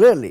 Clearly.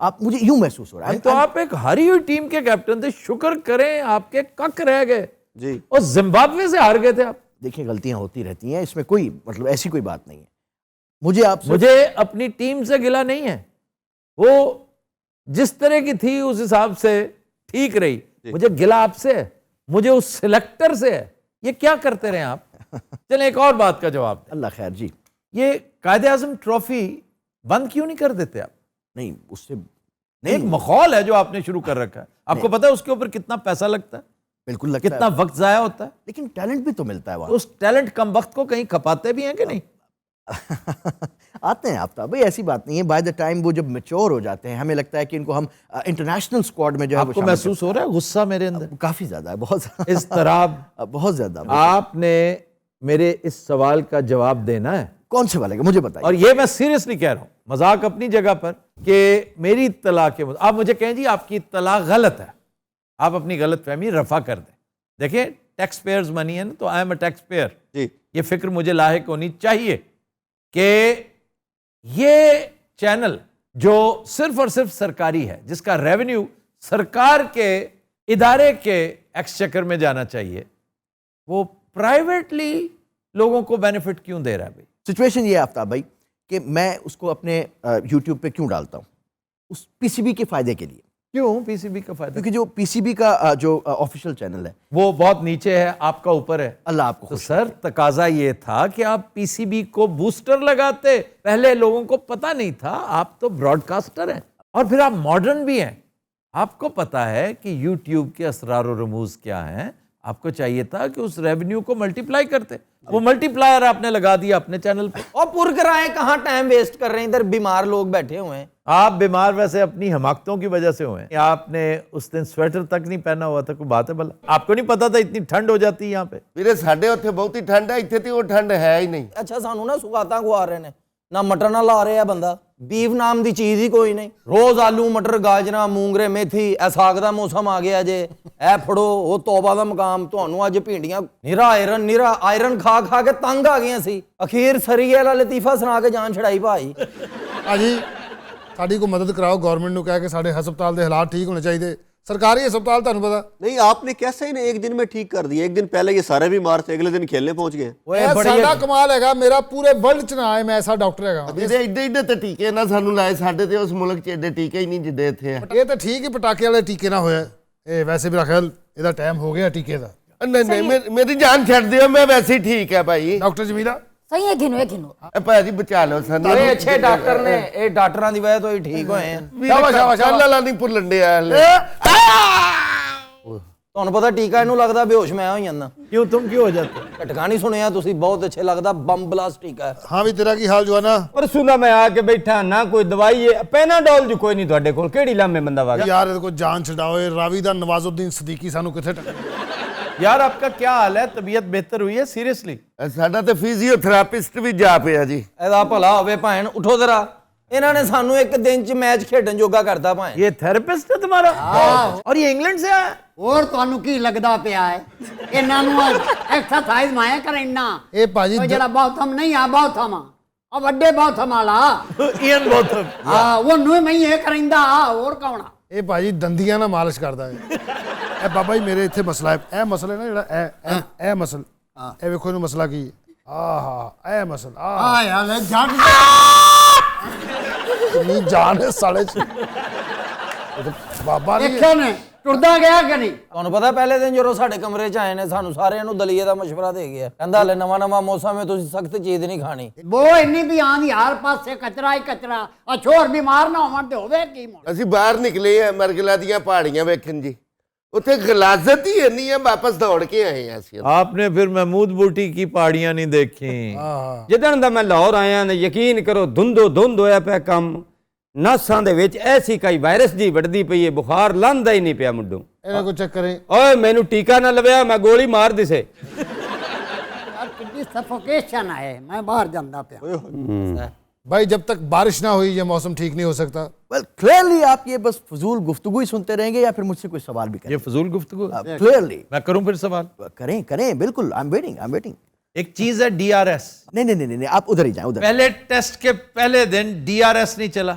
आप मुझे यूं महसूस हो रहा है। तो आप एक हारी हुई टीम के कैप्टन थे, शुक्र करें आपके कक रह गए जी। और जिम्बाब्वे से हार गए थे आप। देखिए गलतियां होती रहती हैं, इसमें कोई मतलब ऐसी कोई बात नहीं है। मुझे अपनी टीम से गिला नहीं है, वो जिस तरह की थी उस हिसाब से ठीक रही। मुझे गिला आपसे है, मुझे उस सिलेक्टर से है। ये क्या करते रहे आप? चलें एक और बात का जवाब दें। अल्लाह खैर जी। ये कायदे आज़म ट्रॉफी बंद क्यों नहीं कर देते आप? नहीं उससे एक माहौल है जो आपने शुरू कर रखा है, आपको पता है उसके ऊपर कितना पैसा लगता है, बिल्कुल लगता कितना है, वक्त जाया होता है, लेकिन टैलेंट भी तो मिलता है वहाँ। उस टैलेंट कम वक्त को कहीं खपाते भी हैं कि नहीं? आते हैं आफ्ताब भाई, ऐसी बात नहीं है। बाय द टाइम वो जब मैच्योर हो जाते हैं, हमें लगता है कि इनको हम इंटरनेशनल स्क्वाड में जो है वो आपको शामिल महसूस हो रहा है गुस्सा मेरे अंदर? कर- काफी ज्यादा है, बहुत ज्यादा। इज़्तिराब। बहुत ज्यादा। आपने मेरे इस सवाल का जवाब देना है, कौन से वाले का मुझे बताइए। और ये मैं सीरियसली कह रहा हूं, मजाक अपनी जगह पर, कि मेरी इत्तला के आप मुझे कहें जी आपकी इत्तला गलत है, आप अपनी गलत फहमी रफा कर दें। देखिए टैक्स पेयर्स मनी है ना, तो I am a tax payer, जी। ये फिक्र मुझे लायक होनी चाहिए कि ये चैनल जो सिर्फ और सिर्फ सरकारी है, जिसका रेवेन्यू सरकार के इदारे के एक्सचेकर में जाना चाहिए, वो प्राइवेटली लोगों को बेनिफिट क्यों दे रहा है? भाई सिचुएशन ये है आफ्ताब भाई कि मैं उसको अपने यूट्यूब पे क्यों डालता हूँ, उस पीसीबी के फायदे के लिए। क्यों पीसीबी का फायदा? क्योंकि जो पीसीबी का जो ऑफिशियल चैनल है वो बहुत नीचे है, आपका ऊपर है। अल्लाह आपको तो खुश सर तकाजा ये था कि आप पीसीबी को बूस्टर लगाते, पहले लोगों को पता नहीं था, आप तो ब्रॉडकास्टर हैं और फिर आप मॉडर्न भी हैं, आपको पता है कि यूट्यूब के असरार और रमूज क्या हैं। आपको चाहिए था कि उस रेवेन्यू को मल्टीप्लाई करते, वो मल्टीप्लायर आपने लगा दिया अपने चैनल पे। और पुर कराए, कहाँ टाइम वेस्ट कर रहे हैं, इधर बीमार लोग बैठे हुए हैं। आप बीमार वैसे अपनी हमाकतों की वजह से हुए हैं। आपने उस दिन स्वेटर तक नहीं पहना हुआ था, कोई बात है भला? आपको नहीं पता था इतनी ठंड हो जाती है यहाँ पे? ਵੀਰੇ ਸਾਡੇ ਉੱਥੇ ਬਹੁਤੀ ਠੰਡ ਹੈ, ਇੱਥੇ ਤੇ ਉਹ ਠੰਡ ਹੈ ਹੀ ਨਹੀਂ। ਅੱਛਾ ਸਾਨੂੰ ਨਾ ਸੁਗਾਤਾਂ ਖਵਾ ਰਹੇ ਨੇ, ਨਾ ਮਟਰ ਨਾਲ ਲਾ ਰਿਹਾ ਬੰਦਾ, ਬੀਫ ਨਾਮ ਦੀ ਚੀਜ਼ ਹੀ ਕੋਈ ਨਹੀਂ। ਰੋਜ਼ ਆਲੂ ਮਟਰ ਗਾਜਰਾਂ ਮੂੰਗਰੇ ਮੇਥੀ, ਇਹ ਸਾਗ ਦਾ ਮੌਸਮ ਆ ਗਿਆ ਜੇ, ਇਹ ਫੜੋ ਉਹ ਤੋਬਾ ਦਾ ਮਕਾਮ। ਤੁਹਾਨੂੰ ਅੱਜ ਭਿੰਡੀਆਂ ਨਿਰਾ ਆਇਰਨ ਖਾ ਖਾ ਕੇ ਤੰਗ ਆ ਗਈਆਂ ਸੀ। ਅਖੀਰ ਸਰੀਏ ਵਾਲਾ ਲਤੀਫਾ ਸੁਣਾ ਕੇ ਜਾਨ ਛੜਾਈ ਭਾਈ। ਭਾਜੀ ਸਾਡੀ ਕੋਈ ਮਦਦ ਕਰਾਓ, ਗਵਰਨਮੈਂਟ ਨੂੰ ਕਹਿ ਕੇ ਸਾਡੇ ਹਸਪਤਾਲ ਦੇ ਹਾਲਾਤ ਠੀਕ ਹੋਣੇ ਚਾਹੀਦੇ। सरकारी अस्पताल ਤੁਹਾਨੂੰ पता नहीं आपने कैसे ही एक दिन में ठीक कर दिया? एक दिन पहले ये सारे बीमार थे, अगले दिन खेलने पहुंच गए। ਇਹ ਸਾਡਾ ਕਮਾਲ ਹੈਗਾ, ਮੇਰਾ ਪੂਰੇ ਵਰਲਡ ਚ ਨਾ ਆਏ, ਮੈਂ ਐਸਾ ਡਾਕਟਰ ਹੈਗਾ। ਜਿਹਦੇ ਏਡੇ ਤੇ ਟੀਕੇ ਨਾ ਸਾਨੂੰ ਲਾਏ, ਸਾਡੇ ਤੇ ਉਸ ਮੁਲਕ ਚ ਏਡੇ ਟੀਕੇ ਹੀ ਨਹੀਂ ਜਿੱਡੇ ਇੱਥੇ ਆ। ਇਹ ਤਾਂ ਠੀਕ ਹੀ ਪਟਾਕੇ ਵਾਲੇ ਟੀਕੇ ਨਾ ਹੋਇਆ, ਇਹ ਵੈਸੇ ਮੇਰਾ ਖਿਆਲ ਇਹਦਾ ਟਾਈਮ ਹੋ ਗਿਆ ਟੀਕੇ ਦਾ। ਨਹੀਂ ਮੇਰੀ ਜਾਨ ਛੱਡ ਦਿਓ, ਮੈਂ ਵੈਸੇ ਹੀ ਠੀਕ ਹੈ ਭਾਈ। ਡਾਕਟਰ ਜਮੀਲਾ ਸਹੀ ਹੈ, ਗਿਨੋ ਇਹ ਭਾਜੀ ਬਚਾ ਲਓ ਸਾਨੂੰ। ਇਹ ਅੱਛੇ ਡਾਕਟਰ ਨੇ, ਇਹ ਡਾਕਟਰਾਂ ਦੀ ਵਜ੍ਹਾ ਤੋਂ ਹੀ ਠੀਕ ਹੋਏ ਆ। ਸ਼ਾਬਾਸ਼ ਅੱਲਾ ਨਹੀਂ ਭੁੱਲਣ ਡਿਆ ਹਲੇ। ਤੁਹਾਨੂੰ ਪਤਾ ਟੀਕਾ ਇਹਨੂੰ ਲੱਗਦਾ ਬੇਹੋਸ਼ ਮੈਂ ਹੋ ਜਾਂਦਾ। क्यों तुम क्यों हो जाते? ਝਟਕਾ ਨਹੀਂ ਸੁਣਿਆ ਤੁਸੀਂ? ਬਹੁਤ ਅੱਛੇ ਲੱਗਦਾ, ਬੰਬ ਬਲਾਸਟ ਟੀਕਾ ਹੈ। ਹਾਂ ਵੀ ਤੇਰਾ ਕੀ ਹਾਲ ਜਵਾਨਾ? परसों का मैं आके बैठा ना कोई दवाई है पैनाडोल जो कोई नहीं ਤੁਹਾਡੇ ਕੋਲ ਕਿਹੜੀ ਲਾਮੇ ਬੰਦਾ ਵਾ ਗਿਆ ਯਾਰ ਇਹਦੇ ਕੋਲ ਜਾਨ ਛਡਾਓ, ਇਹ ਰਾਵੀ ਦਾ ਨਵਾਜ਼ੁद्दीन ਸਦੀਕੀ ਸਾਨੂੰ ਕਿੱਥੇ ਟੱਕਰ। यार आपका क्या हाल है? तबीयत बेहतर हुई है सीरियसली? ਸਾਡਾ ਤੇ ਫਿਜ਼ੀਓਥੈਰੇਪਿਸਟ ਵੀ ਜਾ ਪਿਆ ਜੀ। ਇਹਦਾ ਭਲਾ ਹੋਵੇ ਭੈਣ, ਉਠੋ ਜ਼ਰਾ। ਇਹਨਾਂ ਨੇ ਸਾਨੂੰ ਇੱਕ ਦਿਨ ਚ ਮੈਚ ਖੇਡਣ ਜੋਗਾ ਕਰਤਾ ਭਾਵੇਂ। ये थेरेपिस्ट है तुम्हारा? और ये इंग्लैंड से आया? ਹੋਰ ਤੁਹਾਨੂੰ ਕੀ ਲੱਗਦਾ ਪਿਆ ਹੈ ਇਹਨਾਂ ਨੂੰ ਐਕਸਰਸਾਈਜ਼ ਮਾਇਆ ਕਰਨਾ? ਇਹ ਭਾਜੀ ਉਹ ਜਿਹੜਾ ਬੌਥਮ ਨਹੀਂ ਆ, ਬੌਥਮ ਆ ਵੱਡੇ ਬੌਥਮ ਵਾਲਾ, ईयन बोथम। ਹਾਂ ਉਹਨੂੰ ਮੈਂ ਇਹ ਕਰਿੰਦਾ, ਹੋਰ ਕੌਣ ਆ? ਇਹ ਭਾਜੀ ਦੰਦੀਆਂ ਨਾਲ ਮਾਲਿਸ਼ ਕਰਦਾ ਹੈ। ਇਹ ਬਾਬਾ ਜੀ ਮੇਰੇ ਇੱਥੇ ਮਸਲਾ ਹੈ, ਇਹ ਮਸਲਾ ਹੈ ਨਾ ਜਿਹੜਾ ਇਹ ਮਸਲ, ਇਹ ਵੇਖੋ ਇਹਨੂੰ ਮਸਲਾ ਕੀ ਹੈ। ਆਹਾ ਇਹ ਮਸਲ ਆ ਯਾਰ ਜੱਟ ਕਿੰਨੀ ਜਾਨ ਹੈ ਸਾਲੇ ਚ। ਇਹ ਤਾਂ ਬਾਬਾ ਨਹੀਂ ਦੇਖਿਆ ਨੇ ਟੁਰਦਾ ਗਿਆ ਕਿ ਨਹੀਂ? ਤੁਹਾਨੂੰ ਪਤਾ ਪਹਿਲੇ ਦਿਨ ਜਦੋਂ ਸਾਡੇ ਕਮਰੇ 'ਚ ਆਏ ਨੇ, ਸਾਨੂੰ ਸਾਰਿਆਂ ਨੂੰ ਦਲੀਏ ਦਾ ਮਸ਼ਵਰਾ ਦੇ ਗਿਆ। ਕਹਿੰਦਾ ਹਲੇ ਨਵਾਂ ਮੌਸਮ ਹੈ, ਤੁਸੀਂ ਸਖਤ ਚੀਜ਼ ਨਹੀਂ ਖਾਣੀ। ਉਹ ਇੰਨੀ ਵੀ ਆਂਦੀ ਹਰ ਪਾਸੇ ਕਚਰਾ ਹੀ ਕਚਰਾ, ਆ ਛੋਰ ਬਿਮਾਰ ਨਾ ਹੋਵਣ ਤੇ ਹੋਵੇ ਕੀ ਮੋੜ। ਅਸੀਂ ਬਾਹਰ ਨਿਕਲੇ ਆ ਮਰਗਲਾ ਦੀਆਂ ਪਹਾੜੀਆਂ ਵੇਖਣ ਜੀ, ਉੱਥੇ ਗਲਾਜ਼ਤ ਹੀ ਇੰਨੀ ਆ, ਵਾਪਸ ਦੌੜ ਕੇ ਆਏ ਆ ਅਸੀਂ। आपने फिर महमूद बूटी की पहाड़ियां नहीं देखी? ਜਿੱਦਣ ਦਾ ਮੈਂ ਲਾਹੌਰ ਆਇਆ ਨੇ ਯਕੀਨ ਕਰੋ ਧੁੰਦ ਹੋਇਆ ਪਿਆ ਕੰਮ। ਨਾਸਾਂ ਦੇ ਵਿੱਚ ਐਸੀ ਕਈ ਵਾਇਰਸ ਜੀ ਵੱਢਦੀ ਪਈ ਹੈ, ਬੁਖਾਰ ਲੰਘਦਾ ਹੀ ਨਹੀਂ ਪਿਆ ਮੁੱਢੋਂ। ਇਹਦਾ ਕੋਈ ਚੱਕਰ ਹੈ? ਓਏ ਮੈਨੂੰ ਟੀਕਾ ਨਾ ਲਵਿਆ, ਮੈਂ ਗੋਲੀ ਮਾਰ ਦਿਸੇ। ਯਾਰ ਕਿੰਨੀ ਸਫੋਕੇਸ਼ਨ ਹੈ, ਮੈਂ ਬਾਹਰ ਜਾਂਦਾ ਪਿਆ। भाई जब तक बारिश ना हुई ये मौसम ठीक नहीं हो सकता। वेल क्लियरली आप ये बस फजूल गुफ्तगू ही सुनते रहेंगे या फिर मुझसे कोई सवाल भी करें? ये फजूल गुफ्तगू? क्लियरली मैं करूं फिर सवाल? करें बिल्कुल। I am waiting. एक चीज है DRS। नहीं आप उधर ही जाएं, उधर। पहले टेस्ट के पहले दिन DRS नहीं चला,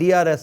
DRS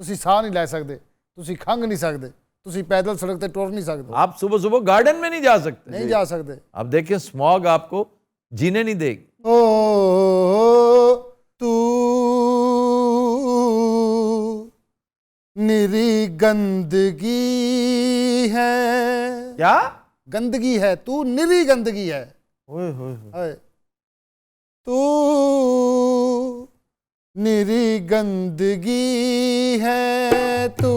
ਤੁਸੀਂ ਸਾਹ ਨਹੀਂ ਲੈ ਸਕਦੇ, ਤੁਸੀਂ ਖੰਘ ਨਹੀਂ ਸਕਦੇ, ਤੁਸੀਂ ਪੈਦਲ ਸੜਕ ਤੇ ਟੁਰ ਨਹੀਂ ਸਕਦੇ, आप सुबह सुबह गार्डन में नहीं जा सकते। ਨਹੀਂ ਜਾ ਸਕਦੇ। आप देखिए स्मॉग आपको जीने नहीं देगी। ਓ ਤੂੰ ਨਿਰੀ गंदगी है, क्या? गंदगी है, तू निरी गंदगी है। ओए होए होए। हाय। तू निरी गंदगी है, तू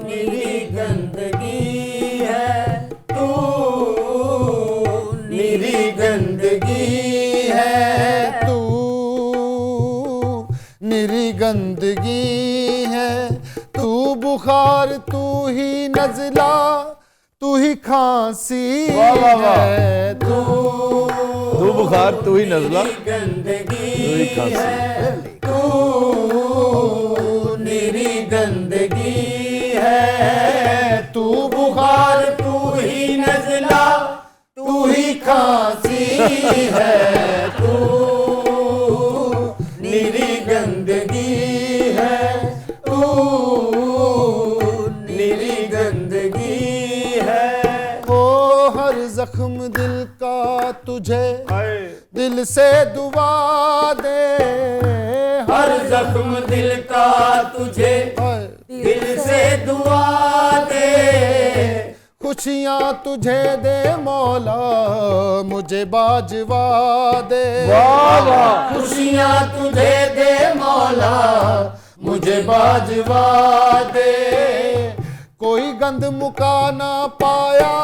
निरी गंदगी है, तू निरी गंदगी है, तू निरी गंदगी है, तू बुखार, तू ही नज़ला, तू ही खांसी है, तू तू बुखार तू ही नजला गंदगी तू ही खांसी। तू निरी गंदगी है, तू बुखार, तू ही नज़ला, तू ही खांसी है, तू निरी गंदगी है, तू निरी गंदगी है। ओ हर जख्म दिल का तुझे दिल से दुआ दे, हर जख्म दिल का तुझे हाय। दिल से दुआ दे, खुशियाँ तुझे दे मौला, मुझे बाजवा दे, खुशियाँ तुझे दे मौला, मुझे बाजवा दे। कोई गंद मुका ना पाया,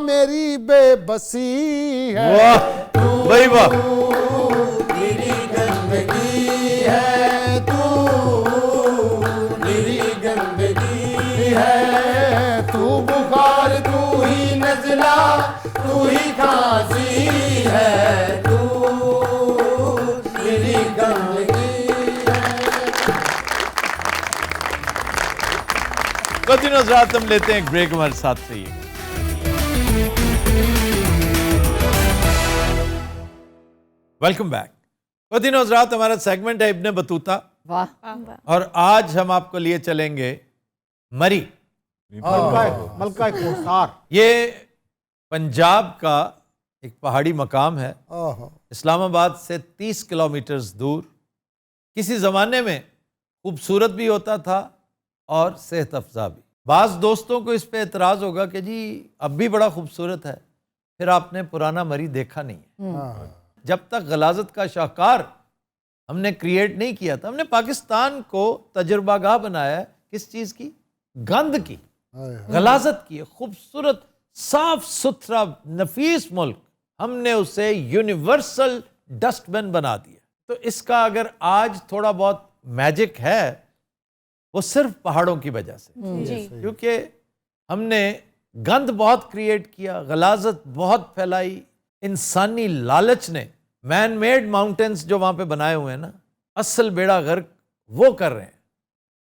मेरी बेबसी है, वाह भाई वाह। निरी गंदगी है, तू निरी गंदगी है, तू बुखार, तू ही नज़ला, तू ही खांसी है, तू निरी गंदगी है। दिन रात हम लेते हैं एक ब्रेक, हमारे साथ रहिए। Welcome back. दिन रात हमारा सेगमेंट है इब्ने बतूता, और आज हम आपको लिए चलेंगे मरी। मलका कोसार। ये पंजाब का एक पहाड़ी मकाम है, इस्लामाबाद से 30 किलोमीटर दूर। किसी ज़माने में खूबसूरत भी होता था और सेहत अफजा भी। बाज़ दोस्तों को इस पे एतराज़ होगा कि जी अब भी बड़ा खूबसूरत है, फिर आपने पुराना मरी देखा नहीं है। जब तक गलाजत का शाहकार हमने क्रिएट नहीं किया था, हमने पाकिस्तान को तजुर्बागाह बनाया है किस चीज़ की? गंद की, गलाजत की। खूबसूरत साफ सुथरा नफीस मुल्क, हमने उसे यूनिवर्सल डस्टबिन बना दिया। तो इसका अगर आज थोड़ा बहुत मैजिक है, वो सिर्फ पहाड़ों की वजह से, क्योंकि हमने गंद बहुत क्रिएट किया, गलाजत बहुत फैलाई। इंसानी लालच ने मैन मेड माउंटेन्स जो वहाँ पे बनाए हुए हैं ना, असल बेड़ा गर्क वो कर रहे हैं।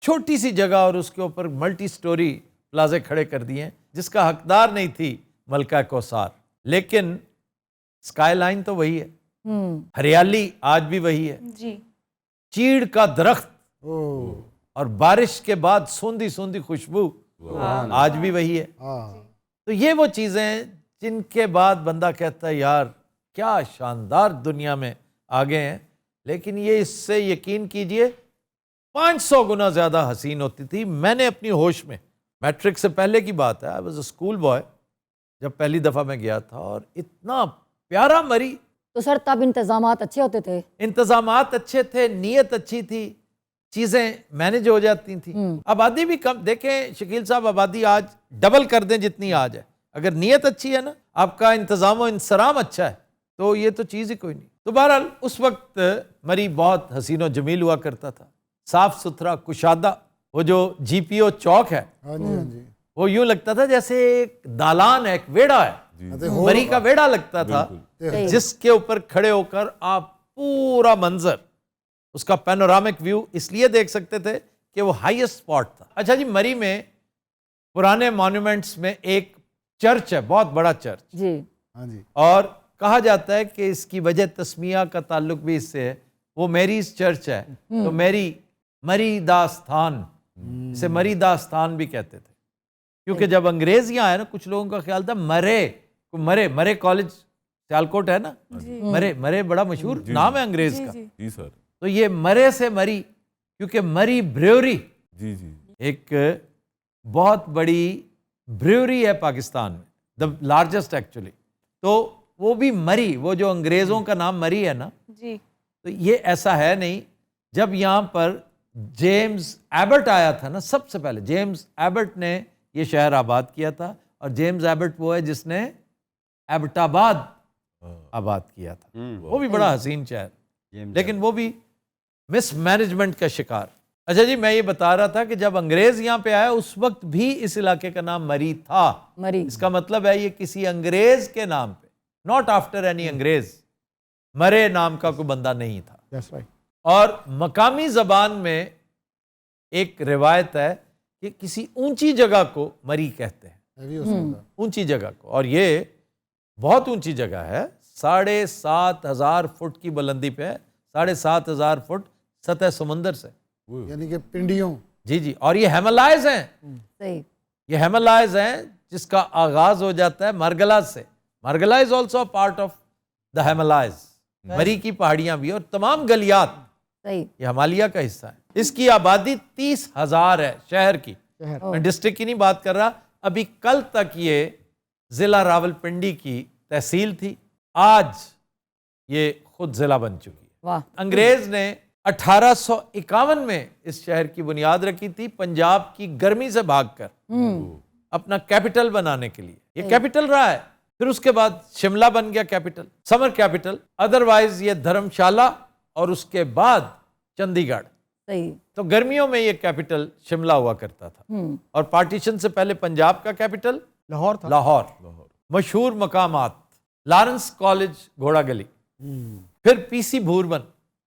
छोटी सी जगह और उसके ऊपर मल्टी स्टोरी प्लाजे खड़े कर दिए हैं, जिसका हकदार नहीं थी मलका कौसार। लेकिन स्काई लाइन तो वही है, हरियाली आज भी वही है, चीड़ का दरख्त और बारिश के बाद सूंधी सूंधी खुशबू आज भी वही है। तो ये वो चीज़ें हैं जिनके बाद बंदा कहता है यार क्या शानदार दुनिया में आ गए हैं। लेकिन ये इससे यकीन कीजिए 500 गुना ज़्यादा हसीन होती थी। मैंने अपनी होश में, मैट्रिक से पहले की बात है, I was a school boy, जब पहली दफ़ा मैं गया था, और इतना प्यारा मरी। तो सर तब इंतजामात अच्छे होते थे? इंतजामात अच्छे थे, नीयत अच्छी थी, चीज़ें मैनेज हो जाती थी। आबादी भी कम, देखें शकील साहब, आबादी आज डबल कर दें जितनी आज है, अगर नीयत अच्छी है ना, आपका इंतज़ाम व इंसराम अच्छा है, तो ये तो चीज़ ही कोई नहीं। तो बहरहाल उस वक्त मरी बहुत हसीन व जमील हुआ करता था, साफ़ सुथरा, कुशादा। वो जो GPO चौक है, वो यूँ लगता था जैसे एक दालान है, एक वेड़ा है, मरी का वेड़ा लगता था, जिसके ऊपर खड़े होकर आप पूरा मंजर, उसका पैनोरामिक व्यू इसलिए देख सकते थे कि वो हाईएस्ट स्पॉट था। अच्छा जी, मरी में पुराने मॉन्यूमेंट्स में एक चर्च है, बहुत बड़ा चर्च जी, और कहा जाता है कि इसकी वजह तस्मिया का ताल्लुक भी इससे है। वो मैरीज चर्च है, तो मैरी मरी दास्तान, इसे मरी दास्तान भी कहते थे, क्योंकि जब अंग्रेज यहाँ आए ना, कुछ लोगों का ख्याल था मरे कॉलेज सियालकोट है ना, मरे बड़ा मशहूर नाम है अंग्रेज का। जी सर। तो ये मरे से मरी, क्योंकि मरी ब्रेवरी जी जी। एक बहुत बड़ी ब्रेवरी है पाकिस्तान में, द लार्जेस्ट एक्चुअली। तो वो भी मरी, वो जो अंग्रेज़ों का नाम मरी है ना जी, तो ये ऐसा है नहीं। जब यहाँ पर जेम्स एबर्ट आया था ना, सबसे पहले जेम्स एबर्ट ने ये शहर आबाद किया था, और जेम्स एबर्ट वो है जिसने एबटाबाद आबाद किया था। वो भी बड़ा हसीन शहर, लेकिन वो भी मिसमैनेजमेंट का शिकार। अच्छा जी, मैं ये बता रहा था कि जब अंग्रेज यहाँ पे आया उस वक्त भी इस इलाके का नाम मरी था। मरी। इसका मतलब है ये किसी अंग्रेज के नाम पे, नॉट आफ्टर एनी अंग्रेज, मरे नाम का कोई बंदा नहीं था। That's right. और मकामी जबान में एक रिवायत है कि किसी ऊंची जगह को मरी कहते हैं, ये भी हो सकता है। ऊंची जगह को, और ये बहुत ऊंची जगह है, 7,500 फुट की बुलंदी पे है, 7,500 फुट सतह समंदर से, यानी कि पिंडियों। जी जी। और ये हिमालयज हैं, सही। ये हिमालयज हैं जिसका आगाज हो जाता है मार्गलाज से। मार्गला is also part of the Himalayas, मरी की पहाड़ियां भी, और तमाम गलियात सही। ये हिमालय का हिस्सा है। इसकी आबादी 30,000 है शहर की, मैं डिस्ट्रिक्ट की नहीं बात कर रहा। अभी कल तक ये जिला रावलपिंडी की तहसील थी, आज ये खुद जिला बन चुकी है। वाह। अंग्रेज ने 1851 में इस शहर की बुनियाद रखी थी, पंजाब की गर्मी से भागकर अपना कैपिटल बनाने के लिए। ये कैपिटल रहा है, फिर उसके बाद शिमला बन गया कैपिटल, समर कैपिटल। अदरवाइज ये धर्मशाला और उसके बाद चंडीगढ़। सही। तो गर्मियों में ये कैपिटल शिमला हुआ करता था, और पार्टीशन से पहले पंजाब का कैपिटल लाहौर था। लाहौर। मशहूर मकामात, लॉरेंस कॉलेज घोड़ा गली, फिर पीसी भूरबन,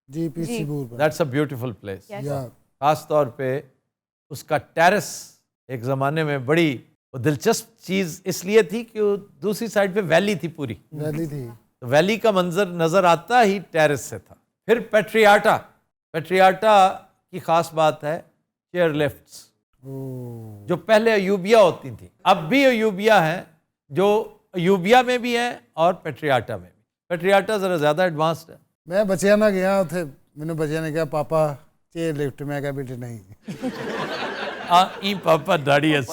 जी पीसी बूर। That's a beautiful place. या खास तौर पे उसका टेरेस एक ज़माने में बड़ी वो दिलचस्प चीज़ इसलिए थी कि वो दूसरी साइड पे वैली थी पूरी, वैली थी। तो वैली का मंजर नज़र आता ही टेरेस से था। फिर पेट्रियाटा, पेट्रियाटा की ख़ास बात है चेयर लिफ्ट्स, जो पहले अयूबिया होती थी, अब भी अयूबिया हैं, जो अयूबिया में भी हैं और पेट्रियाटा में भी। पेट्रियाटा ज़रा ज़्यादा एडवांस्ड है। मैं बच्चिਆਂ ਨਾਲ ਗਿਆ ਉੱਥੇ, ਮੈਨੂੰ ਬੱਚਿਆਂ ਨੇ ਕਿਹਾ ਪਾਪਾ ਚੇਅਰ ਲਿਫਟ, ਮੈਂ ਕਿਹਾ ਬੇਟੇ ਨਹੀਂ। ई पापा दाढ़ी हंस।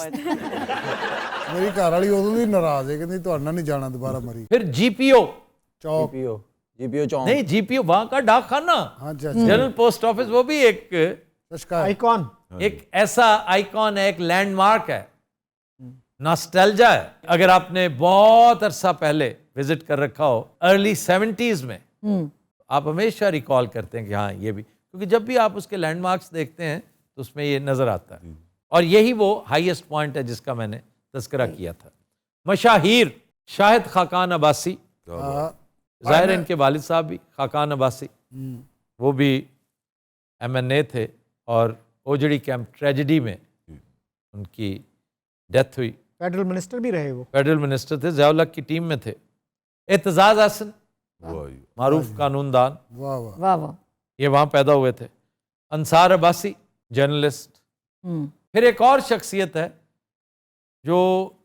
ਮੇਰੀ ਘਰ ਵਾਲੀ ਉਦੋਂ ਦੀ ਨਾਰਾਜ਼ ਹੈ, ਕਹਿੰਦੀ ਤੁਹਾਡੇ ਨਾਲ ਨਹੀਂ ਜਾਣਾ ਦੁਬਾਰਾ ਮਰੀ। फिर जीपीओ, चौक। जीपीओ चौक नहीं जीपीओ वहां का डाक खाना, हाँ जी जनरल पोस्ट ऑफिस, वो भी एक आइकॉन, एक ऐसा आइकॉन है, एक लैंडमार्क है, नॉस्टैल्जिया है। अगर आपने बहुत अरसा पहले विजिट कर रखा हो, अर्ली 70s में, आप हमेशा रिकॉल करते हैं कि हाँ ये भी, क्योंकि जब भी आप उसके लैंडमार्क्स देखते हैं तो उसमें ये नज़र आता है। और यही वो हाईएस्ट पॉइंट है जिसका मैंने तस्करा किया था। मशाहीर शाहिद खाकान अब्बासी, ज़ाहिर इनके वालिद साहब भी खाकान अब्बासी, वो भी MNA थे, और ओजड़ी कैंप ट्रेजेडी में उनकी डेथ हुई। फेडरल मिनिस्टर भी रहे वो। फेडरल मिनिस्टर थे, ज़िया-उल-हक की टीम में थे। एतजाज़ हसन, मारूफ कानूनदान, वाह वाह वाह वाह। ये वहाँ पैदा हुए थे। अंसार अब्बासी, जर्नलिस्ट। फिर एक और शख्सियत है जो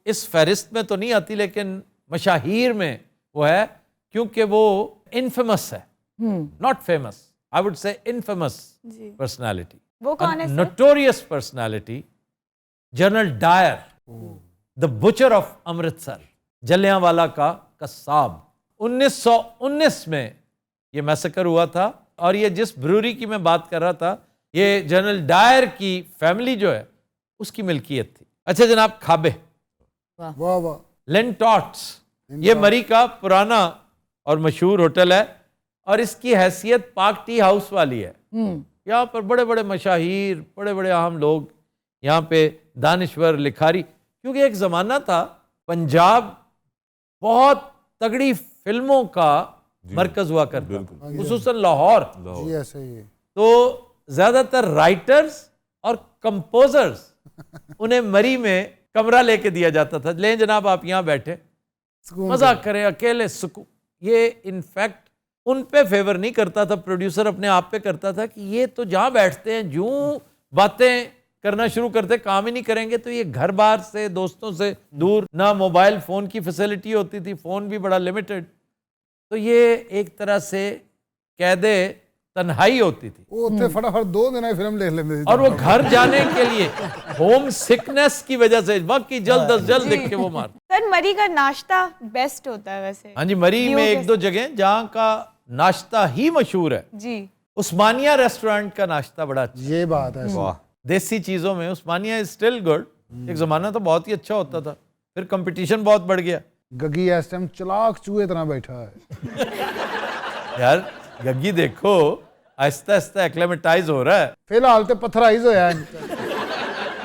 इस फहरिस्त में तो नहीं आती, लेकिन मशाहीर में वो है, क्योंकि वो इनफेमस है, not famous, I would say infamous personality. वो कौन है sir? Notorious personality, General Dyer, the butcher of Amritsar, Jallianwala का कसाब। 1919 में ये मैसेकर हुआ था, और ये जिस ब्रूरी की मैं बात कर रहा था, ये जनरल डायर की फैमिली जो है उसकी मिल्कियत थी। अच्छा जनाब, खाबे, वाह वाह। लेंटॉट्स, ये मरी का पुराना और मशहूर होटल है, और इसकी हैसियत पाक टी हाउस वाली है। यहाँ पर बड़े बड़े मशाहीर, बड़े बड़े अहम लोग, यहाँ पे दानिश्वर, लिखारी, क्योंकि एक ज़माना था पंजाब बहुत तगड़ी फिल्मों का मरकज़ हुआ करता था, खुसूसन लाहौर। जी ऐसे ही है। तो ज़्यादातर राइटर्स और कंपोजर्स उन्हें मरी में कमरा लेके दिया जाता था, ले जनाब आप यहाँ बैठे मजाक करें, अकेले सुकून। ये इनफैक्ट उन पे फेवर नहीं करता था, प्रोड्यूसर अपने आप पे करता था कि ये तो जहाँ बैठते हैं यूं बातें करना शुरू करते, काम ही नहीं करेंगे तो ये घर बार से दोस्तों से दूर, ना मोबाइल फ़ोन की फैसिलिटी होती थी, फ़ोन भी बड़ा लिमिटेड, तो ये एक तरह से कैदे तन्हाई होती थी। ਉਹ ਉੱਥੇ ਫਟਾਫਟ 2 ਦਿਨਾਂ 'ਚ ਫਿਲਮ ਲਿਖ ਲੈਂਦੇ ਸੀ। और वो घर जाने के लिए होम सिकनेस की वजह से वक्त जल्द अज जल्द देख के वो मार। सर मरी का नाश्ता बेस्ट होता है वैसे। हाँ जी, मरी में एक दो जगह जहाँ का नाश्ता ही मशहूर है जी। उस्मानिया रेस्टोरेंट का नाश्ता बड़ा अच्छा, ये बात है। वाह, देसी चीज़ों में उस्मानिया इज स्टिल गुड। एक ज़माना तो बहुत ही अच्छा होता था, फिर कंपटीशन बहुत बढ़ गया। ਗੱਗੀ ਇਸ ਟਾਈਮ ਚਲਾਕ ਚੂਹੇ ਤਰ੍ਹਾਂ ਬੈਠਾ ਹੈ। यार गग्गी देखो आहिस्ता आहिस्ता एक्लेमेटाइज हो रहा है। ਫਿਲਹਾਲ ਤੇ ਪਥਰਾਈਜ਼ ਹੋਇਆ ਹੈ।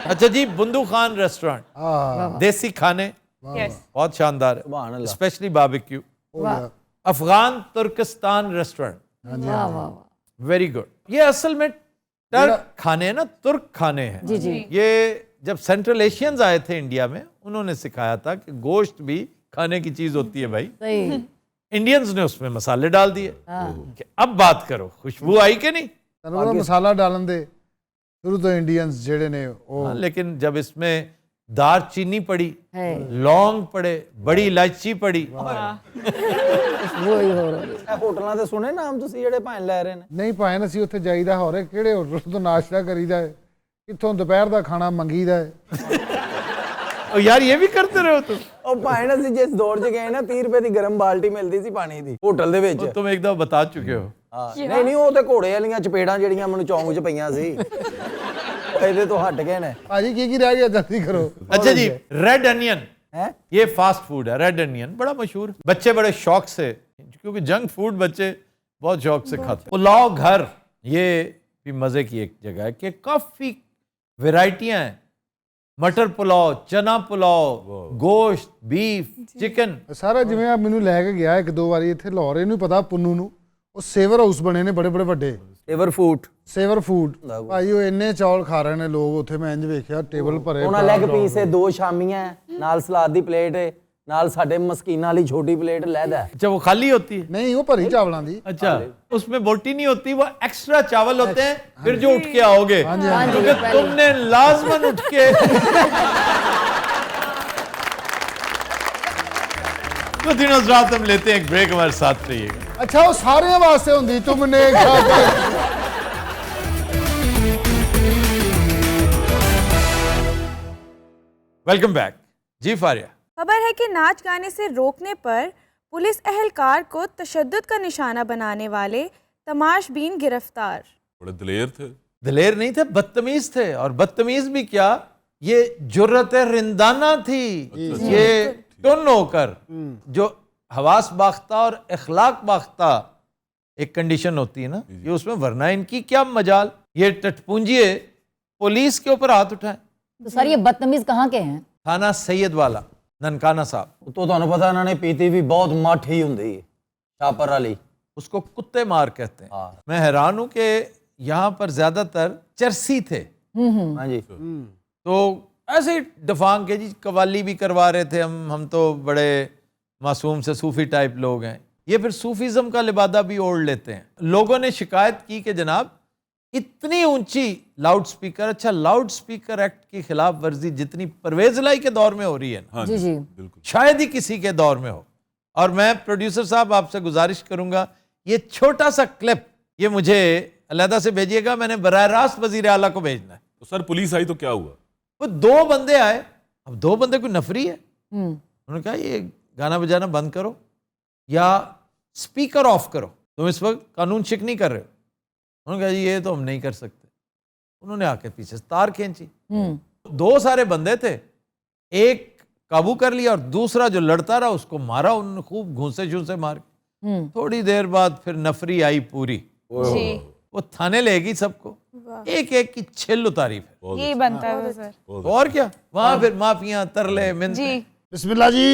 अच्छा जी, बुंदू खान रेस्टोरेंट, ਹਾਂ देसी खाने यस। बहुत शानदार सुभान है, अल्लाह। Specially barbecue. ਹੋ ਗਿਆ। अफगान तुर्किस्तान रेस्टोरेंट, हाँ जी, वाह हाँ जी। वाह वाह। Very good. ये असल में टर्क खाने हैं ना, तुर्क खाने हैं। जी जी। ये जब सेंट्रल एशियंस आए थे इंडिया में, उन्होंने सिखाया था कि गोश्त भी खाने की चीज होती है भाई। सही। इंडियंस ने उसमें मसाले डाल दिए कि अब बात करो, खुशबू आई कि नहीं? ਤੈਨੂੰ ਪਤਾ ਮਸਾਲਾ ਡਾਲਣ ਦੇ ਸ਼ੁਰੂ ਤੋਂ ਇੰਡੀਅਨਸ ਜਿਹੜੇ ਨੇ ਉਹ हाँ, लेकिन जब इसमें दार चीनी पड़ी, है लौंग पड़े, बड़ी इलायची पड़ी, वो ही हो रही है। ਇਹ ਹੋਟਲਾਂ ਦੇ ਸੁਣੇ ਨਾਮ ਤੁਸੀਂ ਜਿਹੜੇ ਭਾਂ ਲੈ ਰਹੇ ਨੇ? ਨਹੀਂ ਭਾਵੇਂ ਅਸੀਂ ਉੱਥੇ ਜਾਈਦਾ ਹੋਰੇ ਕਿਹੜੇ ਹੋਟਲ ਤੋਂ ਨਾਸ਼ਤਾ ਕਰੀਦਾ ਹੈ, ਕਿੱਥੋਂ ਦੁਪਹਿਰ ਦਾ ਖਾਣਾ ਮੰਗੀਦਾ ਹੈ। और यार ये भी करते रहे हो तुम? ਉਹ ਭਾਂ ਅਸੀਂ ਜਿਸ ਦੌਰ 'ਚ ਗਏ ਨਾ 30 ਰੁਪਏ ਦੀ ਗਰਮ ਬਾਲਟੀ ਮਿਲਦੀ ਸੀ ਪਾਣੀ ਦੀ ਹੋਟਲ ਦੇ ਵਿੱਚ। वो तुम एक दफा बता चुके हो। ਨਹੀਂ ਨਹੀਂ, ਉਹ ਤੇ ਘੋੜੇ ਵਾਲੀਆਂ ਚਪੇੜਾਂ ਜਿਹੜੀਆਂ ਮੈਨੂੰ ਚੌਂਕ 'ਚ ਪਈਆਂ ਸੀ ਇਹਦੇ ਤੋਂ ਹਟ ਗਏ ਨੇ। ਭਾਜੀ ਕੀ ਰਹਿ ਗਿਆ ਜਲਦੀ ਕਰੋ। अच्छा जी, रेड अनियन हैं? ये फास्ट फूड है। रेड अनियन बड़ा मशहूर, बच्चे बड़े शौक से, क्योंकि जंक फूड बच्चे बहुत शौक से खाते हैं। पुलाव घर, ये भी मजे की एक जगह है कि काफी वैरायटियां हैं, मटर पुलाव, चना पुलाव, गोश्त, बीफ, चिकन। ਸਾਰਾ ਜਿਵੇਂ ਆ ਮੈਨੂੰ ਲੈ ਕੇ ਗਿਆ ਇੱਕ ਦੋ ਵਾਰੀ ਇੱਥੇ ਲਾਹੌਰ, ਇਹਨੂੰ ਪਤਾ ਪੁੰਨੂ ਨੂੰ, ਉਹ ਸੇਵਰ ਹਾਊਸ ਬਣੇ ਨੇ ਬੜੇ ਬੜੇ ਵੱਡੇ, ਏਵਰ ਫੂਡ ਸੇਵਰ ਫੂਡ। ਭਾਈ ਉਹ ਇੰਨੇ ਚੌਲ ਖਾ ਰਹੇ ਨੇ ਲੋਕ ਉੱਥੇ, ਮੈਂ ਇੰਜ ਵੇਖਿਆ ਟੇਬਲ ਭਰੇ। ਉਹਨਾਂ ਲੈਗ ਪੀਸ ਹੈ, 2 ਸ਼ਾਮੀਆਂ ਨਾਲ ਸਲਾਦ ਦੀ ਪਲੇਟ ਹੈ, ਨਾਲ ਸਾਡੇ ਮਸਕੀਨਾਂ ਵਾਲੀ ਛੋਟੀ ਪਲੇਟ ਲੈਦਾ। अच्छा, वो खाली होती है? ਨਹੀਂ ਉਹ ਭਰੀ ਚਾਵਲਾਂ ਦੀ। अच्छा, उसमें बोटी नहीं होती, वो एक्स्ट्रा चावल होते हैं, फिर जो उठ के आओगे क्योंकि तुमने लाजमन उठ के तो दिनों रात हम लेते हैं एक ब्रेक, हमारे साथ रहिएगा। ਅੱਛਾ ਉਹ ਸਾਰਿਆਂ ਵਾਸਤੇ ਹੁੰਦੀ, ਤੁਮਨੇ ਖਾਧਾ। वेलकम बैक जी। फारिया, खबर है कि नाच गाने से रोकने पर पुलिस एहलकार को तशद्दुद का निशाना बनाने वाले तमाशबीन गिरफ्तार। बड़े दिलेर थे। दिलेर नहीं थे, बदतमीज थे। और बदतमीज भी क्या, ये जुर्रत रिंदाना थी। ये टुन होकर जो हवास बाख्ता और अखलाक बाख्ता एक कंडीशन होती है ना, ये उसमें, वरना इनकी क्या मजाल, ये टटपूंजिए पुलिस के ऊपर हाथ उठाए। तो सर ये बदतमीज कहाँ के हैं? थाना सैयद वाला, ननकाना साहब। ਉਤੋਂ ਤੁਹਾਨੂੰ ਪਤਾ ਇਹਨਾਂ ਨੇ ਪੀਤੀ ਵੀ ਬਹੁਤ ਮੱਠ ਹੀ ਹੁੰਦੀ ਹੈ, ਛਾਪਰ ਵਾਲੀ। उसको कुत्ते मार कहते हैं। मैं हैरान हूं कि यहाँ पर ज्यादातर चरसी थे। हाँ जी। तो ऐसे ही डफांग के जी कवाली भी करवा रहे थे। हम तो बड़े मासूम से सूफी टाइप लोग हैं, ये फिर सूफीज़म का लिबादा भी ओढ़ लेते हैं। लोगों ने शिकायत की कि जनाब इतनी ऊंची लाउड स्पीकर, अच्छा लाउड स्पीकर एक्ट की खिलाफ वर्जी जितनी परवेज लाई के दौर में हो रही है ना, हाँ जी जी बिल्कुल। शायद ही किसी के दौर में हो। और मैं प्रोड्यूसर साहब आपसे गुजारिश करूंगा, ये छोटा सा क्लिप ये मुझे अलहदा से भेजिएगा, मैंने बराह रास्त वजीर आला को भेजना है। तो सर पुलिस आई तो क्या हुआ? वो 2 बंदे आए, अब 2 बंदे कोई नफरी है, उन्होंने कहा ये गाना बजाना बंद करो या स्पीकर ऑफ करो, तुम इस वक्त कानून शिक नहीं कर रहे हो। उन्होंने कहा जी ये तो हम नहीं कर सकते। उन्होंने आके पीछे से तार खींची। 2 सारे बंदे थे, एक काबू कर लिया और दूसरा जो लड़ता रहा उसको मारा उन्होंने खूब घूंसे झूंसे मार के। थोड़ी देर बाद फिर नफरी आई पूरी, जी वो थाने ले गई सबको, एक एक की छिल उतारी फिर। यही बनता है सर। तो और क्या, वहां फिर माफियां, तरले, मिन्नतें। जी बिस्मिल्लाह जी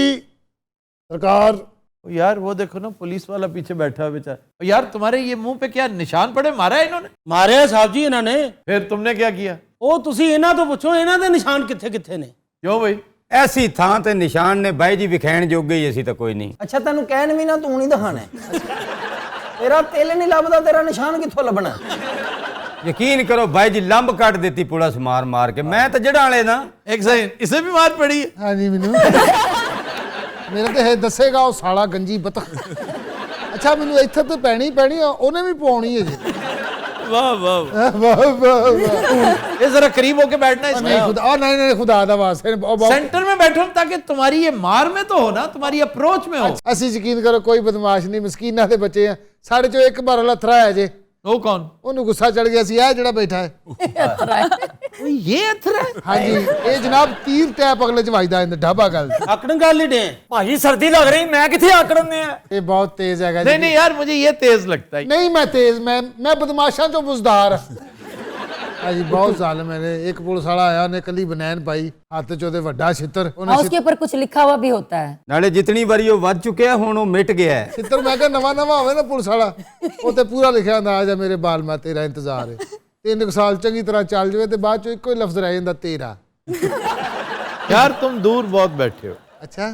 सरकार। यार वो देखो ना पुलिस वाला पीछे बैठा है बेचारा। यार तुम्हारे ये मुंह पे क्या निशान पड़े, मारा है इन्होंने? ਮਾਰਿਆ ਸਾਹਿਬ ਜੀ ਇਹਨਾਂ ਨੇ। फिर तुमने क्या किया? ਉਹ ਤੁਸੀਂ ਇਹਨਾਂ ਤੋਂ ਪੁੱਛੋ ਇਹਨਾਂ ਦੇ ਨਿਸ਼ਾਨ ਕਿੱਥੇ ਕਿੱਥੇ ਨੇ। क्यों भाई? ਐਸੀ ਥਾਂ ਤੇ ਨਿਸ਼ਾਨ ਨੇ ਬਾਈ ਜੀ ਵਿਖਾਣ ਜੋਗੇ ਹੀ ਅਸੀਂ ਤਾਂ ਕੋਈ ਨਹੀਂ। ਅੱਛਾ ਤੈਨੂੰ ਕਹਿਣ ਵੀ ਨਾ ਤੂੰ ਨਹੀਂ ਦਿਖਾਣਾ। ਤੇਰਾ ਤਿਲ ਨਹੀਂ ਲੱਭਦਾ, ਤੇਰਾ ਨਿਸ਼ਾਨ ਕਿੱਥੋਂ ਲੱਭਣਾ? ਯਕੀਨ ਕਰੋ ਬਾਈ ਜੀ, ਲੰਬ ਕੱਢ ਦਿੱਤੀ ਪੁਲਿਸ ਮਾਰ ਮਾਰ ਕੇ। ਮੈਂ ਤਾਂ ਜੜਾਂ ਵਾਲੇ ਨਾ। एक सेकंड, इसे भी मार पड़ी है? हाँ जी मैनू मेरे तो है दसेगा वो साला गंजी बतख। अच्छा मैनू इत्थे तो पैनी पैनी उन्हें भी पाउनी है जी। वाह वाह वाह। वाह वाह वाह। ये जरा करीब होके बैठना नहीं इसमें। खुदा, नहीं नहीं खुदा दा वास्ते सेंटर में बैठो ताकि तुम्हारी ये मार में तो हो ना, तुम्हारी अप्रोच में हो। ਅਸੀਂ ਯਕੀਨ ਕਰੋ ਕੋਈ ਬਦਮਾਸ਼ ਨਹੀਂ, ਮਸਕੀਨਾਂ ਦੇ ਬੱਚੇ ਆ। ਸਾਡੇ ਚੋਂ ਇੱਕ ਬਾਰ ਲੱਥਰਾ ਹੈ ਜੇ। वो कौन? ਉਹਨੂੰ ਗੁੱਸਾ ਚੜ ਗਿਆ ਸੀ ਇਹ ਜਿਹੜਾ ਬੈਠਾ ਹੈ। ये अथरा है? ਹਾਂਜੀ ਇਹ ਜਨਾਬ ਤੀਰ ਟੈਪ ਅਗਲੇ ਚ ਵੱਜਦਾ ਇਹਦਾ ਢਾਬਾ ਗੱਲ। ਆਕੜਨ ਗੱਲ ਹੀ ਡੇ ਭਾਜੀ ਸਰਦੀ ਲੱਗ ਰਹੀ, ਮੈਂ ਕਿੱਥੇ ਆਕੜਨ ਨੇ ਆ। ਇਹ ਬਹੁਤ ਤੇਜ਼ ਹੈਗਾ नहीं नहीं यार, मुझे ये तेज लगता है। ਨਹੀਂ ਮੈਂ ਤੇਜ਼, ਮੈਂ ਬਦਮਾਸ਼ਾਂ ਚੋਂ ਬੁਜ਼ਦਾਰ। ਹਾਂਜੀ ਬਹੁਤ ਜ਼ਾਲਮ ਹੈ। ਇੱਕ ਪੁਲਿਸ ਵਾਲਾ ਆਇਆ, ਉਹਨੇ ਕੱਲੀ ਬਨੈਣ ਪਾਈ, ਹੱਥ ਚ ਉਹਦੇ ਵੱਡਾ ਛਿੱਤਰ। हाँ, उसके ऊपर कुछ लिखा हुआ भी होता है। ਨਾਲੇ ਜਿਤਨੀ ਵਾਰੀ ਉਹ ਵੱਧ ਚੁੱਕਿਆ ਹੁਣ ਉਹ ਮਿਟ ਗਿਆ ਹੈ। ਛਿੱਤਰ ਮੈਂ ਕਿਹਾ ਨਵਾਂ ਨਵਾਂ ਹੋਵੇ ਨਾ ਪੁਲਿਸ ਵਾਲਾ, ਉਹ ਤੇ ਪੂਰਾ ਲਿਖਿਆ ਹੁੰਦਾ ਆ ਜਾ ਮੇਰੇ ਬਾਲ ਮੈਂ ਤੇਰਾ ਇੰਤਜ਼ਾਰ ਹੈ। 3 ਸਾਲ ਚੰਗੀ ਤਰ੍ਹਾਂ ਚੱਲ ਜਾਵੇ ਤੇ ਬਾਅਦ ਚੋਂ ਇੱਕੋ ਹੀ ਲਫ਼ਜ਼ ਰਹਿ ਜਾਂਦਾ ਤੇਰਾ। यार तुम दूर बहुत बैठे हो। ਅੱਛਾ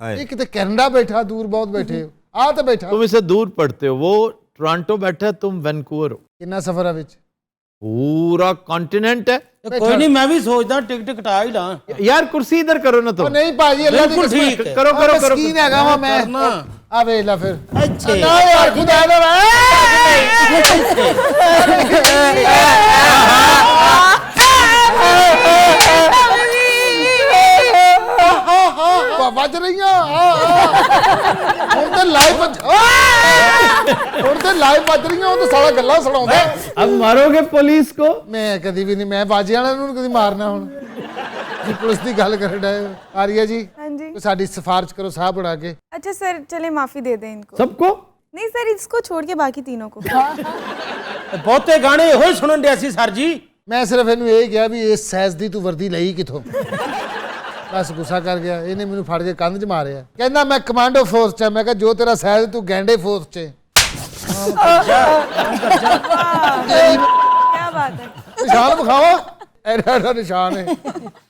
ਇਹ ਕਿਤੇ ਕੈਨੇਡਾ ਬੈਠਾ ਦੂਰ ਬਹੁਤ ਬੈਠੇ ਹੋ, ਆ ਤਾਂ ਬੈਠਾ। तुम इसे दूर पढ़ते हो, वो टोरंटो बैठा है, तुम वैनकूवर हो। ਕਿੰਨਾ ਸਫ਼ਰ ਆ ਵਿੱਚ? पूरा कॉन्टिनेंट है। ਕੋਈ ਨਹੀਂ, ਮੈਂ ਵੀ ਸੋਚਦਾ ਟਿਕਟ ਕਟਾ ਹੀ ਲਾਂ। यार कुर्सी इधर करो ना ਉਹ तुम। ਨਹੀਂ ਭਾਜੀ ਅੱਲਾ ਦੀ ਬਿਲਕੁਲ ਕਸਮ ਠੀਕ ਹੈ। करो करो करो। ਮਸਕੀਨ ਹੈਗਾ ਵਾ ਮੈਂ। ਕਰਨਾ। ਆ ਵੇਖ ਲੈ ਫਿਰ। ਅੱਛੇ ਨਾ ਯਾਰ ਖੁਦਾ ਦਾ ਵੱਜ ਰਹੀਆਂ ਹੁਣ ਤੇ ਲਾਈਵ ਵੱਜ ਰਹੀਆਂ। ਉਹ ਤਾਂ ਸਾਲਾ ਗੱਲਾਂ ਸੁਣਾਉਂਦਾ। अब मारोगे पुलिस को? ਮੈਂ ਕਦੀ ਵੀ ਨਹੀਂ, ਮੈਂ ਬਾਜੀ ਵਾਲਿਆਂ ਨੂੰ ਕਦੀ ਮਾਰਨਾ। ਹੁਣ ਜੀ ਪੁਲਿਸ ਦੀ ਗੱਲ ਕਰ ਰਹੇ ਆਰੀਆ ਜੀ। हाँ जी। ਕੋਈ ਸਾਡੀ ਸਿਫਾਰਿਸ਼ ਕਰੋ ਸਾਹ ਬਣਾ ਕੇ। अच्छा सर चले माफी दे दें इनको। सबको? नहीं सर, इसको छोड़ के बाकी तीनों को। ਬਹੁਤੇ ਗਾਣੇ ਇਹੋ ਹੀ ਸੁਣਨ ਡਿਆ ਸੀ ਸਰ ਜੀ। ਮੈਂ ਸਿਰਫ ਇਹਨੂੰ ਇਹ ਕਿਹਾ ਵੀ ਇਸ ਸਾਈਜ਼ ਦੀ ਤੂੰ ਵਰਦੀ ਲਈ ਕਿੱਥੋਂ। ਬਸ ਗੁੱਸਾ ਕਰ ਗਿਆ। ਇਹਨੇ ਮੈਨੂੰ ਫੜ ਕੇ ਕੰਧ 'ਚ ਮਾਰਿਆ। ਕਹਿੰਦਾ ਮੈਂ ਕਮਾਂਡੋ ਫੋਰਸ 'ਚ। ਮੈਂ ਕਿਹਾ ਜੋ ਤੇਰਾ ਸਾਈਜ਼ ਤੂੰ ਗੈਂਡੇ ਫੋਰਸ 'ਚ। क्या बात है। ਨਿਸ਼ਾਨ ਵਿਖਾਵਾ, ਐਡਾ ਨਿਸ਼ਾਨ ਹੈ।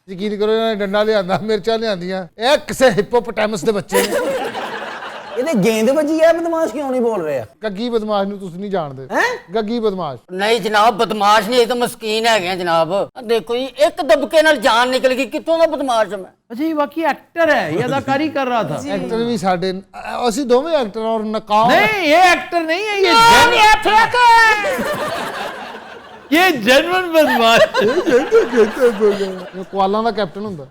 ਯਕੀਨ ਕਰੋ ਇਹਨਾਂ ਨੇ ਡੰਡਾ ਲਿਆਂਦਾ, ਮਿਰਚਾਂ ਲਿਆਂਦੀਆਂ। ਇਹ ਕਿਸੇ ਹਿਪੋਪੋਟੈਮਸ ਦੇ ਬੱਚੇ ਨੇ। ਇਹਦੇ ਗੇਂਦ ਵੱਜੀ ਐ, ਬਦਮਾਸ਼ ਕਿਉਂ ਨਹੀਂ ਬੋਲ ਰਿਹਾ? ਗੱਗੀ ਬਦਮਾਸ਼ ਨੂੰ ਤੁਸੀਂ ਨਹੀਂ ਜਾਣਦੇ। ਗੱਗੀ ਬਦਮਾਸ਼ ਨਹੀਂ ਜਨਾਬ, ਬਦਮਾਸ਼ ਨਹੀਂ, ਇਹ ਤਾਂ ਮਸਕੀਨ ਹੈਗੇ ਆ ਜਨਾਬ। ਦੇਖੋ ਜੀ, ਇੱਕ ਦਬਕੇ ਨਾਲ ਜਾਨ ਨਿਕਲ ਗਈ, ਕਿੱਥੋਂ ਦਾ ਬਦਮਾਸ਼ ਮੈਂ। अच्छा ये वाकई एक्टर है, ये अदाकारी कर रहा था। ਐਕਟਰ ਵੀ ਸਾਡੇ, ਅਸੀਂ ਦੋਵੇਂ ਐਕਟਰ ਔਰ ਨਕਾਬ। नहीं ये एक्टर नहीं है, ये जेन्युइन बदमाश। ਕੁਆਲਾਂ ਦਾ ਕੈਪਟਨ ਹੁੰਦਾ।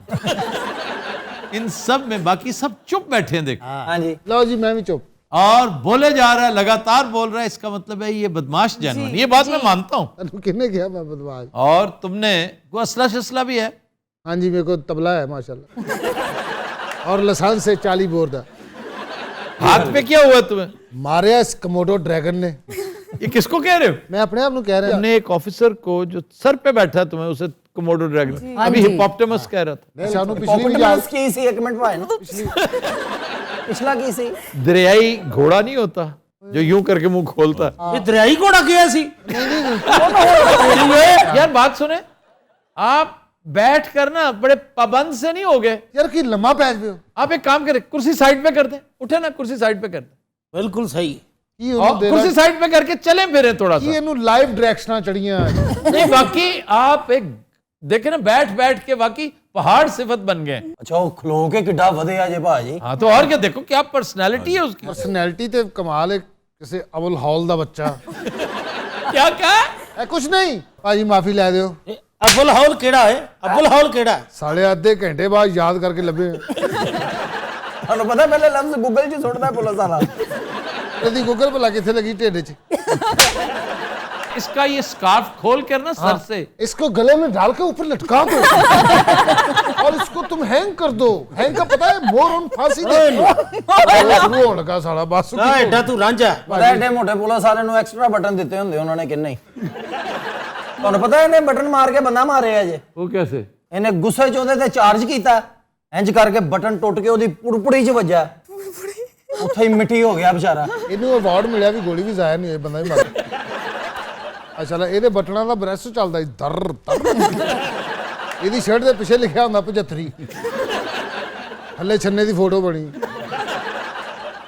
इन सब में बाकी सब चुप बैठे हैं देखो। हाँ जी। ਲਓ ਜੀ ਮੈਂ ਵੀ ਚੁੱਪ। और बोले जा रहा है, लगातार बोल रहा है, इसका मतलब है ये बदमाश जेन्युइन। ये बात मैं मानता हूँ। ਤੈਨੂੰ ਕਿਹਨੇ ਕਿਹਾ ਮੈਂ ਬਦਮਾਸ਼? और तुमने कोई असला शसला भी है? हाँ जी मेरे को तबला है माशाल्लाह और लाइसेंस है 40 बोर का। हाथ पे क्या हुआ तुम्हें? मारे इस कमोडो ड्रैगन ने। ये किसको कह रहे हो? मैं अपने आप को कह रहा हूं। तुमने एक ऑफिसर को जो सर पे बैठा है तुम्हें, उसे कोमोडो ड्रैगन, अभी हिपोपोटामस कह रहा था। शानू पिछली भी याद की सी एक मिनट भाई ना। पिछला की सी दरियाई घोड़ा नहीं होता जो यूं करके मुंह खोलता है। ਇਹ ਦਰਿਆਈ ਘੋੜਾ ਗਿਆ ਸੀ। यार बात सुने, आप बैठ कर ना बड़े पाबंद से नहीं हो गए यार की लम्मा पैच पे हो। आप एक काम करें, कुर्सी साइड पे कर दें, उठे ना कुर्सी साइड पे कर दें, ਬਿਲਕੁਲ ਸਹੀ। की और ਉਹਨੂੰ कुर्सी साइड पे करके चलें फिरें थोड़ा की सा। ਇਹਨੂੰ ਲਾਈਵ ਡਾਇਰੈਕਸ਼ਨਾਂ ਚੜੀਆਂ। नहीं बाकी आप एक देखे ना, बैठ बैठ के बाकी पहाड़ सिफत बन गए। अच्छा वो खलो के किड्डा वधिया जे भाजी। हाँ तो और क्या, देखो क्या पर्सनालिटी है उसकी। पर्सनैलिटी ते कमाल है किसी अबुल हॉल दा बच्चा। क्या क्या ए कुछ नहीं भाजी माफी ले दियो। ਅਬੁਲ ਹੌਲ ਕਿਹੜਾ ਹੈ? ਅਬੁਲ ਹੌਲ ਕਿਹੜਾ? साढ़े आधे घंटे बाद याद करके लभे। ਤੁਹਾਨੂੰ ਪਤਾ ਪਹਿਲੇ ਲਫ਼ਜ਼ ਗੂਗਲ 'ਚ ਸੁੱਟਦਾ ਪੁਲਿਸ ਵਾਲਾ। ਇਹਦੀ ਗੂਗਲ ਭਲਾ ਕਿੱਥੇ ਲੱਗੀ ਢਿੱਡ 'ਚ। इसका ये स्कार्फ खोल कर ना सर से इसको गले में डाल के ऊपर लटका दो और इसको तुम हैंग कर दो। हैंग का पता है, मोर ऑन फांसी दे। शुरू होने लगा साला बस। ਨਾ ਐਡਾ ਤੂੰ ਰਾਂਝਾ। ਪਤਾ ਐਡੇ ਮੋਟੇ ਪੁਲਿਸ ਵਾਲਿਆਂ ਨੂੰ ਐਕਸਟਰਾ ਬਟਨ ਦਿੱਤੇ ਹੁੰਦੇ ਉਹਨਾਂ ਨੇ ਕਿੰਨੇ ਹੀ। ਤੁਹਾਨੂੰ ਪਤਾ ਇਹਨੇ ਬਟਨ ਮਾਰ ਕੇ ਬੰਦਾ ਮਾਰਿਆ ਜੇ। वो कैसे? ਇਹਨੇ ਗੁੱਸੇ 'ਚ ਉਹਦੇ ਤੇ ਚਾਰਜ ਕੀਤਾ, ਇੰਜ ਕਰਕੇ ਬਟਨ ਟੁੱਟ ਕੇ ਉਹਦੀ ਪੁੜਪੁੜੀ 'ਚ ਵੱਜਾ, ਉੱਥੇ ਹੀ ਮਿੱਟੀ ਹੋ ਗਿਆ ਵਿਚਾਰਾ। ਇਹਨੂੰ ਅਵਾਰਡ ਮਿਲਿਆ ਵੀ ਗੋਲੀ ਵੀ ਜ਼ਾਇਆ ਨਹੀਂ ਹੋਈ, ਬੰਦਾ ਵੀ ਮਰ ਗਿਆ। ਅੱਛਾ ਇਹਦੇ ਬਟਨਾਂ ਦਾ ਬ੍ਰੈਸ ਚੱਲਦਾ ਸੀ ਦਰ ਦਰ। ਇਹਦੀ ਸ਼ਰਟ ਦੇ ਪਿੱਛੇ ਲਿਖਿਆ ਹੁੰਦਾ 75। ਥੱਲੇ ਛੰਨੇ ਦੀ ਫੋਟੋ ਬਣੀ।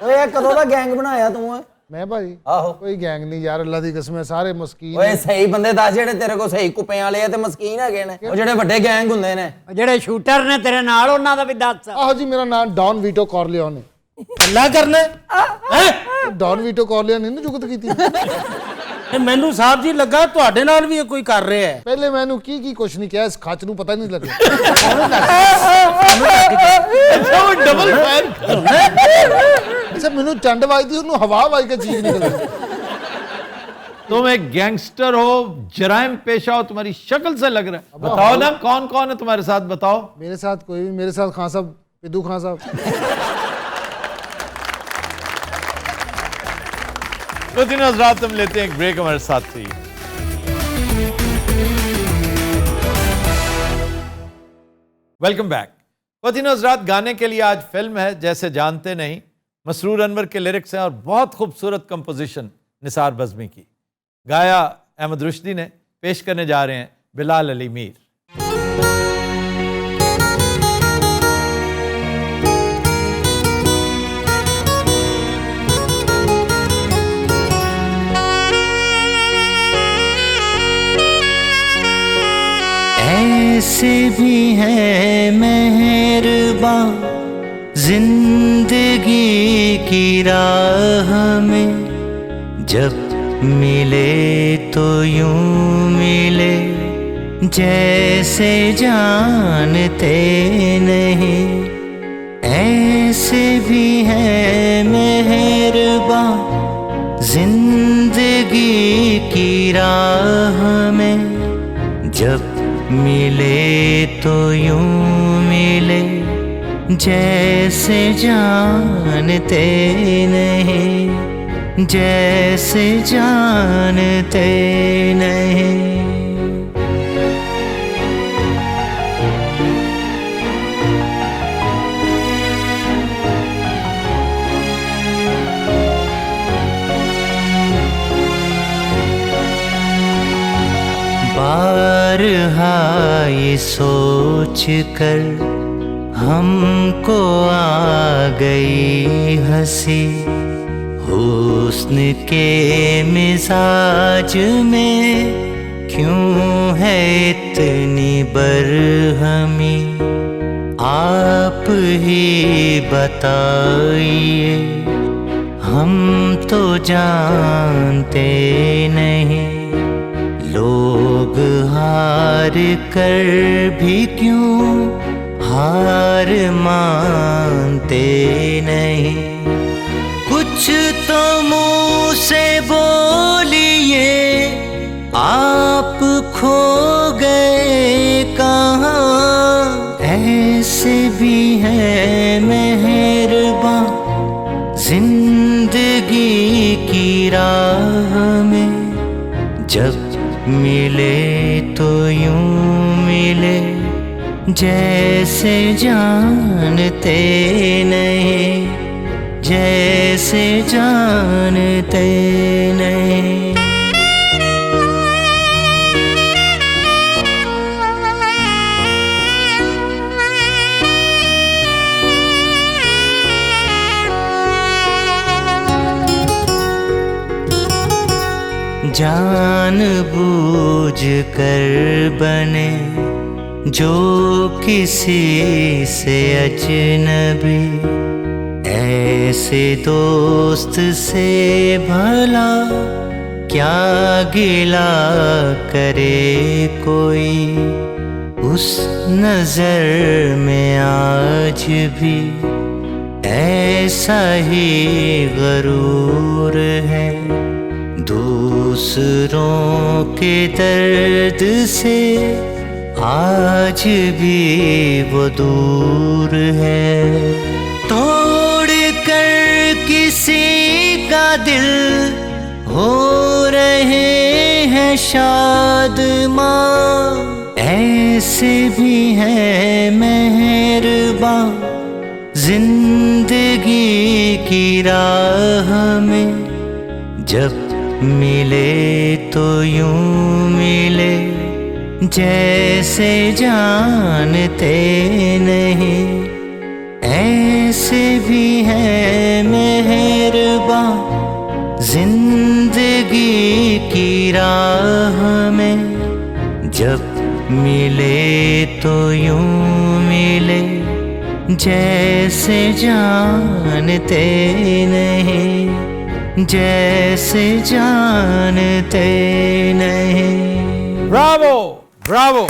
ਓਏ ਇਹ ਕਦੋਂ ਦਾ ਗੈਂਗ ਬਣਾਇਆ ਤੂੰ? ਮੈਂ ਭਾਈ ਆਹੋ ਕੋਈ ਗੈਂਗ ਨਹੀਂ ਯਾਰ, ਅੱਲਾ ਦੀ ਕਸਮ ਹੈ, ਸਾਰੇ ਮਸਕੀਨ ਓਏ ਸਹੀ ਬੰਦੇ ਦੱਸ ਜਿਹੜੇ ਤੇਰੇ ਕੋਲ ਸਹੀ ਕੁੱਪਿਆਂ ਵਾਲੇ ਆ ਤੇ ਮਸਕੀਨ ਹੈਗੇ ਨੇ, ਉਹ ਜਿਹੜੇ ਵੱਡੇ ਗੈਂਗ ਹੁੰਦੇ ਨੇ। ਜਿਹੜੇ ਸ਼ੂਟਰ ਨੇ ਤੇਰੇ ਨਾਲ ਉਹਨਾਂ ਦਾ ਵੀ ਦੱਸ। ਆਹੋ ਜੀ, ਮੇਰਾ ਨਾਮ ਡੌਨ ਵੀਟੋ ਕੋਰਲੀਓਨ ਹੈ। ਗੱਲਾਂ ਕਰਨਾ ਹੈ ਡੌਨ ਵੀਟੋ ਕੋਰਲੀਓਨ ਨੇ ਜੁਗਤ ਕੀਤੀ। ਇਹ ਮੈਨੂੰ ਸਾਹਿਬ ਜੀ ਲੱਗਾ ਤੁਹਾਡੇ ਨਾਲ ਵੀ ਇਹ ਕੋਈ ਕਰ ਰਿਹਾ ਹੈ। ਪਹਿਲੇ ਮੈਨੂੰ ਕੀ ਕੁਛ ਨਹੀਂ ਕਿਹਾ, ਇਸ ਖੱਚ ਨੂੰ ਪਤਾ ਨਹੀਂ ਲੱਗਿਆ। वो डबल फैन ਅੱਛਾ, ਮੈਨੂੰ ਚੰਡ ਵੱਜਦੀ, ਉਹਨੂੰ ਹਵਾ ਵੱਜ ਕੇ ਚੀਜ਼ ਨਿਕਲਦੀ। तुम एक गैंगस्टर हो, जराइम पेशा हो, तुम्हारी शक्ल से लग रहा है। बताओ ना कौन कौन है तुम्हारे साथ, बताओ। मेरे साथ कोई भी, मेरे साथ खान साहब, पिद्दू खान साहब। तो तीनों हज़रात हम लेते हैं एक ब्रेक, हमारे साथ थी। Welcome back. तो तीनों हज़रात, गाने के लिए आज फिल्म है जैसे जानते नहीं, मसरूर अनवर के लिरिक्स हैं और बहुत खूबसूरत कंपोजिशन निसार बज़मी की, गाया अहमद रुश्दी ने। पेश करने जा रहे हैं बिलाल अली मीर। ऐसे भी है मेहरबान जिंदगी की राह में, जब मिले तो यूं मिले जैसे जानते नहीं। ऐसे भी है मेहरबान जिंदगी की राह में, जब मिले तो यूं मिले जैसे जानते नहीं, जैसे जानते नहीं। बारहा ये सोच कर हमको आ गई हंसी, हुस्न के मिजाज में क्यों है इतनी बरहमी। आप ही बताइए, हम तो जानते नहीं, लोग हार कर भी क्यों हार मानते नहीं। कुछ तो मुंह से बोलिए, आप खो गए कहाँ। ऐसे भी है मेहरबान जिंदगी की राह में, जब मिले तो यूं मिले जैसे जानते नहीं, जैसे जानते नहीं। जान बूझ कर बने जो किसी से अजनबी, ऐसे दोस्त से भला क्या गिला करे कोई। उस नजर में आज भी ऐसा ही गरूर है, दूसरों के दर्द से आज भी वो दूर है। तोड़ कर किसी का दिल हो रहे हैं शादमां, ऐसे भी है मेहरबान जिंदगी की राह में, जब मिले तो यूं मिले जैसे जानते नहीं। ऐसे भी है मेहरबान राह में जब मिले तो यूं मिले जैसे जानते नहीं, जैसे जानते नहीं। Bravo Bravo.